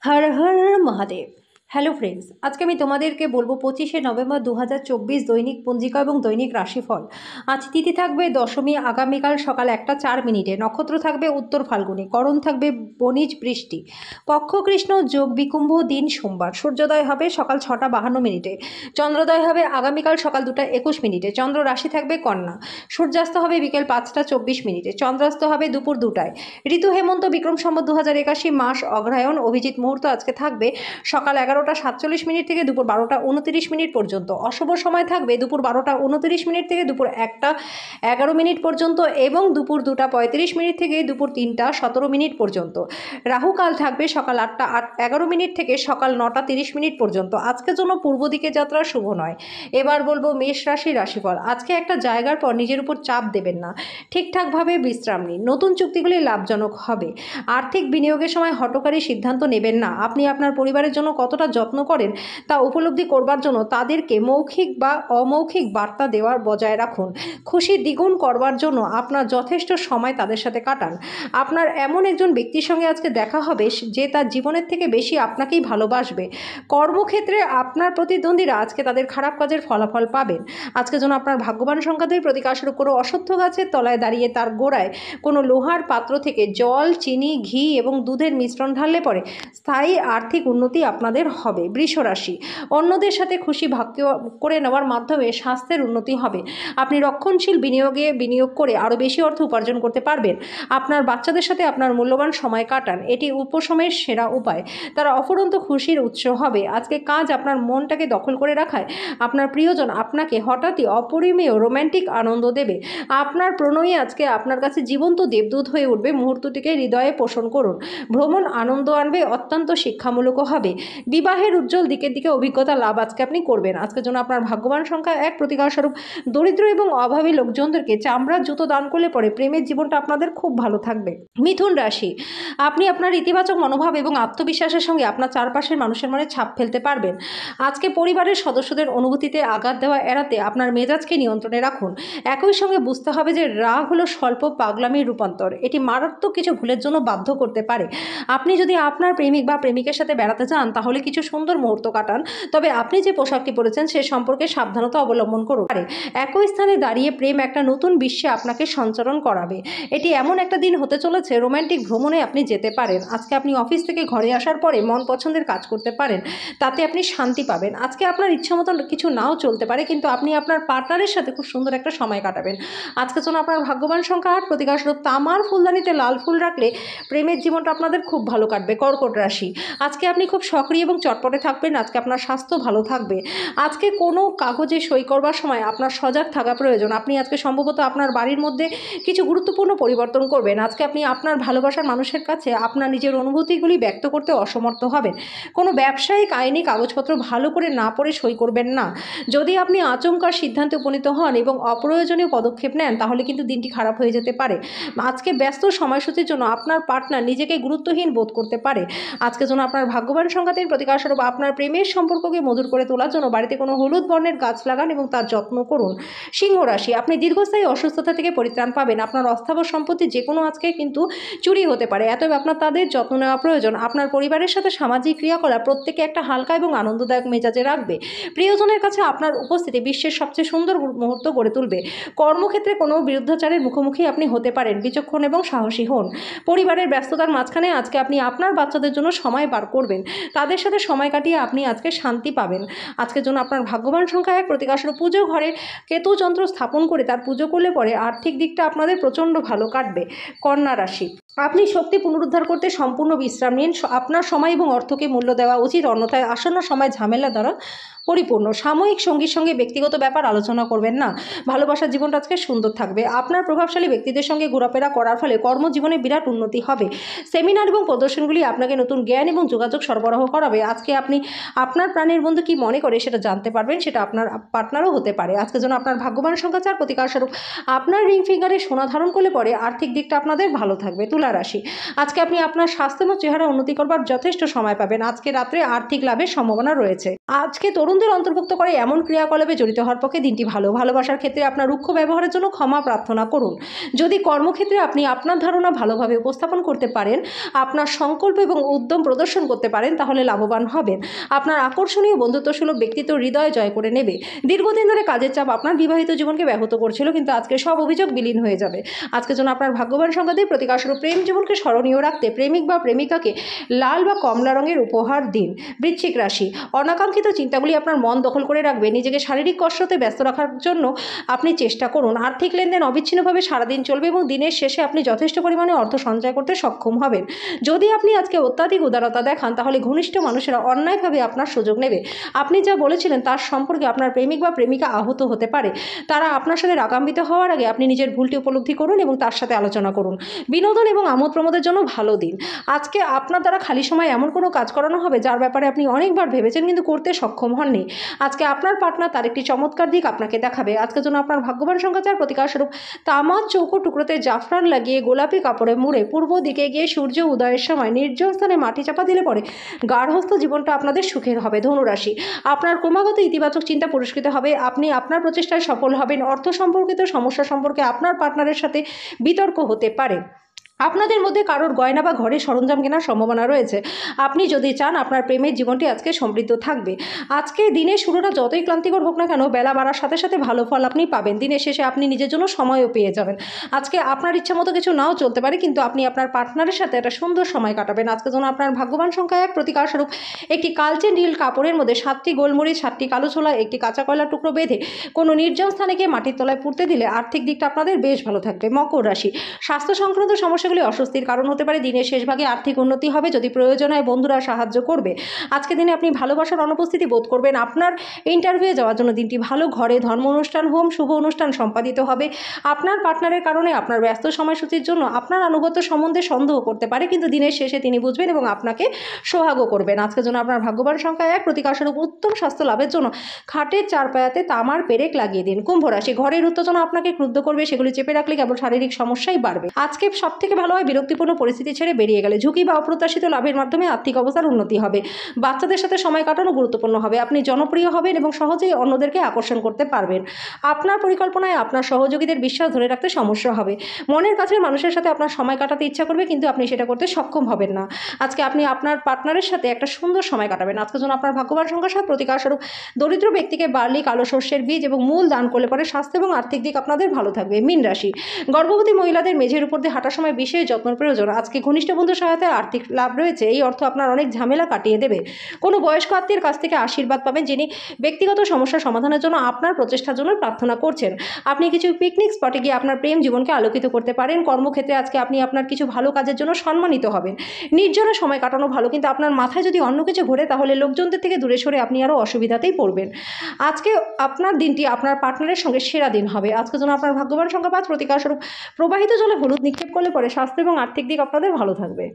Har Har Mahadev. Hello friends, আজকে আমি তোমাদেরকে বলবো 25শে নভেম্বর 2024 দৈনিক পঞ্জিকা এবং দৈনিক রাশিফল। আজ তিথি থাকবে দশমী, আগামীকাল সকাল 1টা 4 মিনিটে। নক্ষত্র থাকবে উত্তর ফাল্গুনি, করণ থাকবে বণিজ বৃষ্টি, পক্ষ কৃষ্ণ, যোগ বিকুম্ভ, দিন সোমবার। সূর্যোদয় হবে সকাল 6টা 52 মিনিটে, চন্দ্রোদয় হবে আগামীকাল সকাল 2টা 21 মিনিটে। চন্দ্র রাশি থাকবে কন্যা, সূর্যাস্ত হবে বিকেল 5টা 24 মিনিটে, চন্দ্রাস্ত হবে দুপুর 2টায়। ঋতু হেমন্ত, বিক্রম সম্বত 2081, মাস অগ্রহায়ণ। অভিজিৎ মুহূর্ত আজকে থাকবে সকাল 11টা 47 মিনিট থেকে দুপুর 12টা 29 মিনিট পর্যন্ত। অশুভ সময় থাকবে দুপুর 12টা 29 মিনিট থেকে দুপুর 1টা 11 মিনিট পর্যন্ত এবং দুপুর 2টা 35 মিনিট থেকে দুপুর 3টা 17 মিনিট পর্যন্ত। রাহুকাল থাকবে সকাল 8টা 11 মিনিট থেকে সকাল 9টা 30 মিনিট পর্যন্ত। আজকের জন্য পূর্ব দিকে যাত্রা শুভ নয়। এবার বলবো মেষ রাশির রাশিফল। আজকে একটা জায়গার পর নিজের উপর চাপ দেবেন না, ঠিকঠাকভাবে বিশ্রাম নিন। নতুন চুক্তিগুলি লাভজনক হবে। আর্থিক বিনিয়োগের সময় হঠকারী সিদ্ধান্ত নেবেন না। আপনি আপনার পরিবারের জন্য কতটা যত্ন করেন তা উপলব্ধি করবার জন্য তাদেরকে মৌখিক বা অমৌখিক বার্তা দেওয়ার বজায় রাখুন। খুশি দ্বিগুণ করবার জন্য আপনার যথেষ্ট সময় তাদের সাথে কাটান। আপনার এমন একজন ব্যক্তির সঙ্গে আজকে দেখা হবে যে তার জীবনের থেকে বেশি আপনাকেই ভালোবাসবে। কর্মক্ষেত্রে আপনার প্রতিদ্বন্দ্বীরা আজকে তাদের খারাপ কাজের ফলাফল পাবেন। আজকে যেন আপনার ভাগ্যবান সংখ্যা 2। প্রতিকাশস্বরূপ কোনো অশ্বত্থ গাছের তলায় দাঁড়িয়ে তার গোড়ায় কোনো লোহার পাত্র থেকে জল, চিনি, ঘি এবং দুধের মিশ্রণ ঢাললে পরে স্থায়ী আর্থিক উন্নতি আপনাদের হবে। বৃষ রাশি, অন্যদের সাথে খুশি ভাগ করে নেওয়ার মাধ্যমে স্বাস্থ্যের উন্নতি হবে। আপনি রক্ষণশীল বিনিয়োগ করে আরও বেশি অর্থ উপার্জন করতে পারবেন। আপনার বাচ্চাদের সাথে আপনার মূল্যবান সময় কাটান, এটি উপশমের সেরা উপায়। তারা অফুরন্ত খুশির উৎস হবে। আজকে কাজ আপনার মনটাকে দখল করে রাখায় আপনার প্রিয়জন আপনাকে হঠাৎই অপরিমেয় রোম্যান্টিক আনন্দ দেবে। আপনার প্রণয়ী আজকে আপনার কাছে জীবন্ত দেবদূত হয়ে উঠবে। মুহূর্তটিকে হৃদয়ে পোষণ করুন। ভ্রমণ আনন্দ আনবে, অত্যন্ত শিক্ষামূলকও হবে। বিবাহের উজ্জ্বল দিকের দিকে অভিজ্ঞতা লাভ আজকে আপনি করবেন। আজকের জন্য আপনার ভাগ্যবান সংখ্যা 1। প্রতিকারস্বরূপ দরিদ্র এবং অভাবী লোকজনদেরকে চামড়ার জুতো দান করলে পরে প্রেমের জীবনটা আপনাদের খুব ভালো থাকবে। মিথুন রাশি, আপনি আপনার ইতিবাচক মনোভাব এবং আত্মবিশ্বাসের সঙ্গে আপনার চারপাশের মানুষের মনে ছাপ ফেলতে পারবেন। আজকে পরিবারের সদস্যদের অনুভূতিতে আঘাত দেওয়া এড়াতে আপনার মেজাজকে নিয়ন্ত্রণে রাখুন। একই সঙ্গে বুঝতে হবে যে রাগ হলো স্বল্প পাগলামির রূপান্তর। এটি মারাত্মক কিছু ভুলের জন্য বাধ্য করতে পারে। আপনি যদি আপনার প্রেমিক বা প্রেমিকের সাথে বেড়াতে চান তাহলে কিছু সুন্দর মুহূর্ত কাটান, তবে আপনি যে পোশাকটি পরেছেন সে সম্পর্কে সাবধানতা অবলম্বন করুন। একই স্থানে দাঁড়িয়ে প্রেম একটা নতুন বিশ্বে আপনাকে সঞ্চারণ করাবে। এটি এমন একটা দিন হতে চলেছে রোম্যান্টিক ভ্রমণে আপনি যেতে পারেন। আজকে আপনি অফিস থেকে ঘরে আসার পরে মন পছন্দের কাজ করতে পারেন, তাতে আপনি শান্তি পাবেন। আজকে আপনার ইচ্ছা মতন কিছু নাও চলতে পারে, কিন্তু আপনি আপনার পার্টনারের সাথে খুব সুন্দর একটা সময় কাটাবেন। আজকের জন্য আপনার ভাগ্যবান সংখ্যা 8। প্রতিকারস্বরূপ তামার ফুলদানিতে লাল ফুল রাখলে প্রেমের জীবনটা আপনাদের খুব ভালো কাটবে। কর্কট রাশি, আজকে আপনি খুব সক্রিয় এবং চটপটে থাকবেন। আজকে আপনার স্বাস্থ্য ভালো থাকবে। আজকে কোনো কাগজে সই করবার সময় আপনার সজাগ থাকা প্রয়োজন। আপনি আজকে সম্ভবত আপনার বাড়ির মধ্যে কিছু গুরুত্বপূর্ণ পরিবর্তন করবেন। আজকে আপনি আপনার ভালোবাসার মানুষের কাছে আপনার নিজের অনুভূতিগুলি ব্যক্ত করতে অসমর্থ হবেন। কোনো ব্যবসায়িক আইনি কাগজপত্র ভালো করে না পড়ে সই করবেন না। যদি আপনি আচমকা সিদ্ধান্তে উপনীত হন এবং অপ্রয়োজনীয় পদক্ষেপ নেন তাহলে কিন্তু দিনটি খারাপ হয়ে যেতে পারে। আজকে ব্যস্ত সময়সূচির জন্য আপনার পার্টনার নিজেকে গুরুত্বহীন বোধ করতে পারে। আজকে যেন আপনার ভাগ্যবান সংখ্যা 3। প্রতিকারস্বরূপ আপনার প্রেমের সম্পর্ককে মধুর করে তোলার জন্য বাড়িতে কোনো হলুদ বর্ণের গাছ লাগান এবং তার যত্ন করুন। সিংহ রাশি, আপনি দীর্ঘস্থায়ী অসুস্থতা থেকে পরিত্রাণ পাবেন। আপনার অস্থাবর সম্পত্তি যে কোনো আজকে কিন্তু চুরি হতে পারে, অতএব আপনার তাদের যত্ন নেওয়া প্রয়োজন। আপনার পরিবারের সাথে সামাজিক ক্রিয়াকলাপ প্রত্যেকে একটা হালকা এবং আনন্দদায়ক মেজাজে রাখবে। প্রিয়জনের কাছে আপনার উপস্থিতি বিশ্বের সবচেয়ে সুন্দর মুহূর্ত গড়ে তুলবে। কর্মক্ষেত্রে কোনো বিরুদ্ধাচারের মুখোমুখি আপনি হতে পারেন। বিচক্ষণ এবং সাহসী হন। পরিবারের ব্যস্ততার মাঝখানে আজকে আপনি আপনার বাচ্চাদের জন্য সময় বার করবেন। তাদের সাথে সময় কাটিয়ে আপনি আজকে শান্তি পাবেন। আজকের জন্য আপনার ভাগ্যবান সংখ্যা 1। প্রতিকারস্বরূপ পুজো ঘরে কেতু যন্ত্র স্থাপন করে তার পুজো করলে পরে আর্থিক দিকটা আপনাদের প্রচণ্ড ভালো কাটবে। কন্যা রাশি, আপনি শক্তি পুনরুদ্ধার করতে সম্পূর্ণ বিশ্রাম নিন। আপনার সময় এবং অর্থকে মূল্য দেওয়া উচিত, অন্যথায় আসন্ন সময় ঝামেলা দ্বারা পরিপূর্ণ। সাময়িক সঙ্গীর সঙ্গে ব্যক্তিগত ব্যাপার আলোচনা করবেন না। ভালোবাসার জীবনটা আজকে সুন্দর থাকবে। আপনার প্রভাবশালী ব্যক্তিদের সঙ্গে ঘোরাফেরা করার ফলে কর্মজীবনে বিরাট উন্নতি হবে। সেমিনার এবং প্রদর্শনগুলি আপনাকে নতুন জ্ঞান এবং যোগাযোগ সরবরাহ করাবে। আজকে আপনি আপনার প্রাণের বন্ধু কি মনে করে সেটা জানতে পারবেন, সেটা আপনার পার্টনারও হতে পারে। আজকের জন্য আপনার ভাগ্যবান সংখ্যা 4। প্রতিকারস্বরূপ আপনার রিং ফিঙ্গারে সোনা ধারণ করলে পরে আর্থিক দিকটা আপনাদের ভালো থাকবে। তুলা রাশি, আজকে আপনি আপনার স্বাস্থ্য এবং চেহারা উন্নতি করবার যথেষ্ট সময় পাবেন। আজকে রাত্রে আর্থিক লাভের সম্ভাবনা রয়েছে। আজকে তরুণদের অন্তর্ভুক্ত করে এমন ক্রিয়াকলাপে জড়িত হওয়ার পক্ষে দিনটি ভালো। ভালোবাসার ক্ষেত্রে আপনার রুক্ষ ব্যবহারের জন্য ক্ষমা প্রার্থনা করুন। যদি কর্মক্ষেত্রে আপনি আপনার ধারণা ভালোভাবে উপস্থাপন করতে পারেন, আপনার সংকল্প এবং উদ্যম প্রদর্শন করতে পারেন, তাহলে লাভবান হবেন। আপনার আকর্ষণীয় বন্ধুত্বসুলভ ব্যক্তিত্ব হৃদয় জয় করে নেবে। দীর্ঘদিন ধরে কাজের চাপ আপনার বিবাহিত জীবনকে ব্যাহত করছিল, কিন্তু আজকে সব অভিযোগ বিলীন হয়ে যাবে। আজকের জন্য আপনার ভাগ্যবান সংখ্যা দিয়ে প্রতিকারস্বরূপ প্রেম জীবনকে স্মরণীয় রাখতে প্রেমিক বা প্রেমিকাকে লাল বা কমলা রঙের উপহার দিন। বৃশ্চিক রাশি, অনাকাঙ্ক্ষিত চিন্তাগুলি আপনার মন দখল করে রাখবে। নিজেকে শারীরিক কসরতে ব্যস্ত রাখার জন্য আপনি চেষ্টা করুন। আর্থিক লেনদেন অবিচ্ছিন্নভাবে সারাদিন চলবে এবং দিনের শেষে আপনি যথেষ্ট পরিমাণে অর্থ সঞ্চয় করতে সক্ষম হবেন। যদি আপনি আজকে অত্যাধিক উদারতা দেখান, তাহলে ঘনিষ্ঠ মানুষেরা অন্যায়ভাবে আপনার সুযোগ নেবে। আপনি যা বলেছিলেন তার সম্পর্কে আপনার প্রেমিক বা প্রেমিকা আহত হতে পারে। তারা আপনার সাথে রাগান্বিত হওয়ার আগে আপনি নিজের ভুলটি উপলব্ধি করুন এবং তার সাথে আলোচনা করুন। বিনোদন এবং আমোদ প্রমোদের জন্য ভালো দিন। আজকে আপনার দ্বারা খালি সময় এমন কোনো কাজ করানো হবে যার ব্যাপারে আপনি অনেকবার ভেবেছেন কিন্তু করতে সক্ষম হননি। আজকে আপনার পার্টনার তার একটি চমৎকার দিক আপনাকে দেখাবে। আজকের জন্য আপনার ভাগ্যবান সংখ্যা 4, প্রতিকার স্বরূপ তামার চৌকো টুকরোতে জাফরান লাগিয়ে গোলাপি কাপড়ে মুড়ে পূর্ব দিকে গিয়ে সূর্য উদয়ের সময় নির্জন স্থানে মাটি চাপা দিলে পরে গার্হস্থ্য জীবনটা আপনাদের সুখের হবে। ধনুরাশি, আপনার ক্রমাগত ইতিবাচক চিন্তা পুরস্কৃত হবে। আপনি আপনার প্রচেষ্টায় সফল হবেন। অর্থ সম্পর্কিত সমস্যা সম্পর্কে আপনার পার্টনারের সাথে বিতর্ক হতে পারে। আপনাদের মধ্যে কারোর গয়না বা ঘরের সরঞ্জাম কেনার সম্ভাবনা রয়েছে। আপনি যদি চান আপনার প্রেমের জীবনটি আজকে সমৃদ্ধ থাকবে। আজকে দিনের শুরুটা যতই ক্লান্তিকর হোক না কেন, বেলা বাড়ার সাথে সাথে ভালো ফল আপনি পাবেন। দিনের শেষে আপনি নিজের জন্য সময়ও পেয়ে যাবেন। আজকে আপনার ইচ্ছা মতো কিছু নাও চলতে পারে, কিন্তু আপনি আপনার পার্টনারের সাথে একটা সুন্দর সময় কাটাবেন। আজকের জন্য আপনার ভাগ্যবান সংখ্যা 1, প্রতিকার স্বরূপ একটি কালচে নীল কাপড়ের মধ্যে 7টি গোলমরিচ, 7টি কালো ছোলা, একটি কাঁচা কয়লার টুকরো বেঁধে কোনো নির্জন স্থানে গিয়ে মাটির তলায় পুঁততে দিলে আর্থিক দিকটা আপনাদের বেশ ভালো থাকবে। মকর রাশি, স্বাস্থ্য সংক্রান্ত সমস্যাগুলি অস্বস্তির কারণ হতে পারে। দিনের শেষ ভাগে আর্থিক উন্নতি হবে। যদি প্রয়োজন হয় বন্ধুরা সাহায্য করবে। আজকে দিনে আপনি ভালোবাসার অনুপস্থিতি বোধ করবেন। আপনার ইন্টারভিউয়ে যাওয়ার জন্য দিনটি ভালো। ঘরে ধর্ম অনুষ্ঠান, হোম, শুভ অনুষ্ঠান সম্পাদিত হবে। আপনার পার্টনারের কারণে আপনার ব্যস্ত সময়সূচির জন্য আপনার আনুগত্য সম্বন্ধে সন্দেহ করতে পারে, কিন্তু দিনের শেষে তিনি বুঝবেন এবং আপনাকে সোহাগও করবেন। আজকের জন্য আপনার ভাগ্যবান সংখ্যা 1, প্রতিকার স্বরূপ উত্তম স্বাস্থ্য লাভের জন্য খাটের চারপায়াতে তামার পেরেক লাগিয়ে দিন। কুম্ভ রাশি, ঘরের উত্তেজনা আপনাকে ক্রুদ্ধ করবে। সেগুলি চেপে রাখলে কেবল শারীরিক সমস্যাই বাড়বে। আজকে সব থেকে ভালো হয় বিরক্তিপূর্ণ পরিস্থিতি ছেড়ে বেরিয়ে গেলে। ঝুঁকি বা অপ্রত্যাশিত লাভের মাধ্যমে আর্থিক অবস্থার উন্নতি হবে। বাচ্চাদের সাথে সময় কাটানো গুরুত্বপূর্ণ হবে। আপনি জনপ্রিয় হবেন এবং সহজেই অন্যদেরকে আকর্ষণ করতে পারবেন। আপনার পরিকল্পনায় আপনার সহযোগীদের বিশ্বাস ধরে রাখতে সমস্যা হবে। মনের কাছের মানুষের সাথে আপনার সময় কাটাতে ইচ্ছা করবে, কিন্তু আপনি সেটা করতে সক্ষম হবেন না। আজকে আপনি আপনার পার্টনারের সাথে একটা সুন্দর সময় কাটাবেন। আজকের জন্য আপনার ভাগ্যবান সংখ্যা 7, প্রতিকার স্বরূপ দরিদ্র ব্যক্তিকে বার্লি, কালো শস্যের বীজ এবং মূল দান করলে পরে স্বাস্থ্য এবং আর্থিক দিক আপনাদের ভালো থাকবে। মীন রাশি, গর্ভবতী মহিলাদের মেঝের উপর দিয়ে হাঁটার সময় বিশেষ যত্ন প্রয়োজন। আজকে ঘনিষ্ঠ বন্ধুর সহায়তায় আর্থিক লাভ রয়েছে। এই অর্থ আপনার অনেক ঝামেলা কাটিয়ে দেবে। কোনো বয়স্ক আত্মীয়ের কাছ থেকে আশীর্বাদ পাবেন, যিনি ব্যক্তিগত সমস্যা সমাধানের জন্য আপনার প্রচেষ্টার জন্য প্রার্থনা করছেন। আপনি কিছু পিকনিক স্পটে গিয়ে আপনার প্রেম জীবনকে আলোকিত করতে পারেন। কর্মক্ষেত্রে আজকে আপনি আপনার কিছু ভালো কাজের জন্য সম্মানিত হবেন। নির্জনে সময় কাটানো ভালো, কিন্তু আপনার মাথায় যদি অন্য কিছু ঘোরে তাহলে লোকজনদের থেকে দূরে সরে আপনি আরও অসুবিধাতেই পড়বেন। আজকে আপনার দিনটি আপনার পার্টনারের সঙ্গে সেরা দিন হবে। আজকের জন্য আপনার ভাগ্যবান সংখ্যা 5, প্রতিকার স্বরূপ প্রবাহিত জলে হলুদ নিক্ষেপ করলে পরে স্বাস্থ্য এবং আর্থিক দিক আপনাদের ভালো থাকবে।